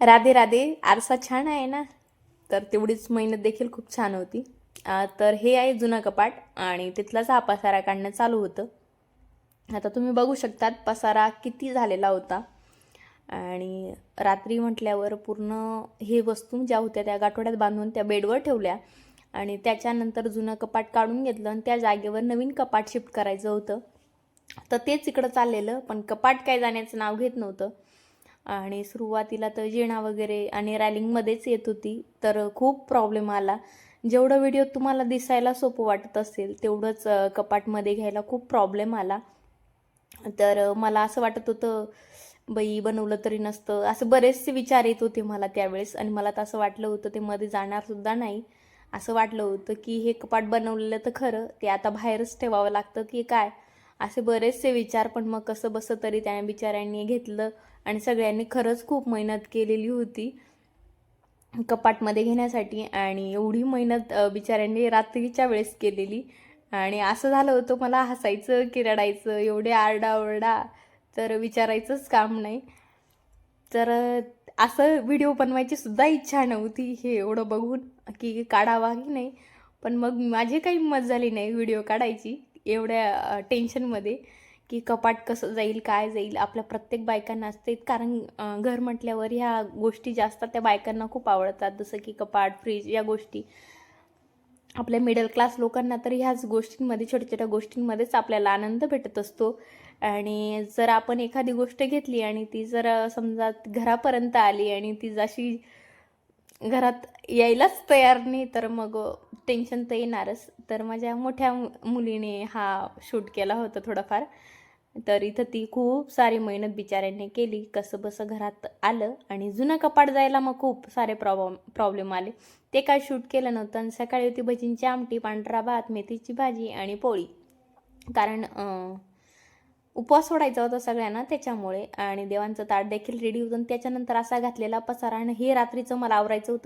राधे राधे. आरसा छान आहे ना, तर तेवढीच मेहनत देखील खूप छान होती. तर हे आहे जुनं कपाट आणि तिथलाच हा पसारा काढणं चालू होतं. आता तुम्ही बघू शकतात पसारा किती झालेला होता. आणि रात्री म्हटल्यावर पूर्ण हे वस्तू ज्या होत्या त्या गाठोड्यात बांधून त्या बेडवर ठेवल्या आणि त्याच्यानंतर जुनं कपाट काढून घेतलं आणि त्या जागेवर नवीन कपाट शिफ्ट करायचं होतं. तर तेच इकडं चाललेलं, पण कपाट काय जाण्याचं नाव घेत नव्हतं. आणि सुरुवातीला तर जिना वगैरे आणि रॅलिंगमध्येच येत होती, तर खूप प्रॉब्लेम आला. जेवढं व्हिडिओ तुम्हाला दिसायला सोपं वाटत असेल तेवढंच कपाटमध्ये घ्यायला खूप प्रॉब्लेम आला. तर मला असं वाटत होतं, बाई बनवलं तरी नसतं, असं बरेचसे विचार येत होते मला त्यावेळेस. आणि मला तर असं वाटलं होतं ते मध्ये जाणारसुद्धा नाही. असं वाटलं होतं की हे कपाट बनवलेलं तर खरं, ते आता बाहेरच ठेवावं लागतं की काय, असे बरेचसे विचार. पण मग कसं बसं तरी त्या बिचाऱ्यांनी घेतलं आणि सगळ्यांनी खरंच खूप मेहनत केलेली होती कपाटमध्ये घेण्यासाठी. आणि एवढी मेहनत बिचाऱ्यांनी रात्रीच्या वेळेस केलेली. आणि असं झालं होतं मला हसायचं की रडायचं, एवढे आरडाओरडा तर विचारायचंच काम नाही. तर असं व्हिडिओ बनवायची सुद्धा इच्छा नव्हती हे एवढं बघून की काढावा की नाही. पण मग माझी काही हिंमत झाली नाही व्हिडिओ काढायची एवढ्या टेन्शनमध्ये, की कपाट कसं जाईल काय जाईल. आपल्या प्रत्येक बायकांना असते, कारण घर म्हटल्यावर ह्या गोष्टी जास्त त्या बायकांना खूप आवडतात, जसं की कपाट फ्रीज या गोष्टी. आपल्या मिडल क्लास लोकांना तर ह्याच गोष्टींमध्ये, छोट्या छोट्या गोष्टींमध्येच आपल्याला आनंद भेटत असतो. आणि जर आपण एखादी गोष्ट घेतली आणि ती जर समजा घरापर्यंत आली आणि ती जशी घरात यायलाच तयार नाही, तर मग टेन्शन तर येणारच. तर माझ्या मोठ्या मुलीने हा शूट केला होता थोडाफार. तर इथं ती खूप सारी मेहनत बिचाऱ्यांनी केली, कसं बसं घरात आलं. आणि जुनं कपाट जायला मग खूप सारे प्रॉब्लेम आले. ते काय शूट केलं नव्हतं. आणि सकाळी होती भजींची आमटी, पांढरा भात, मेथीची भाजी आणि पोळी, कारण उपवास सोडायचा होता सगळ्यांना त्याच्यामुळे. आणि देवांचं ताट देखील रेडी होतं. त्याच्यानंतर असा घातलेला पसारा. आणि हे रात्रीचं मला आवरायचं होतं.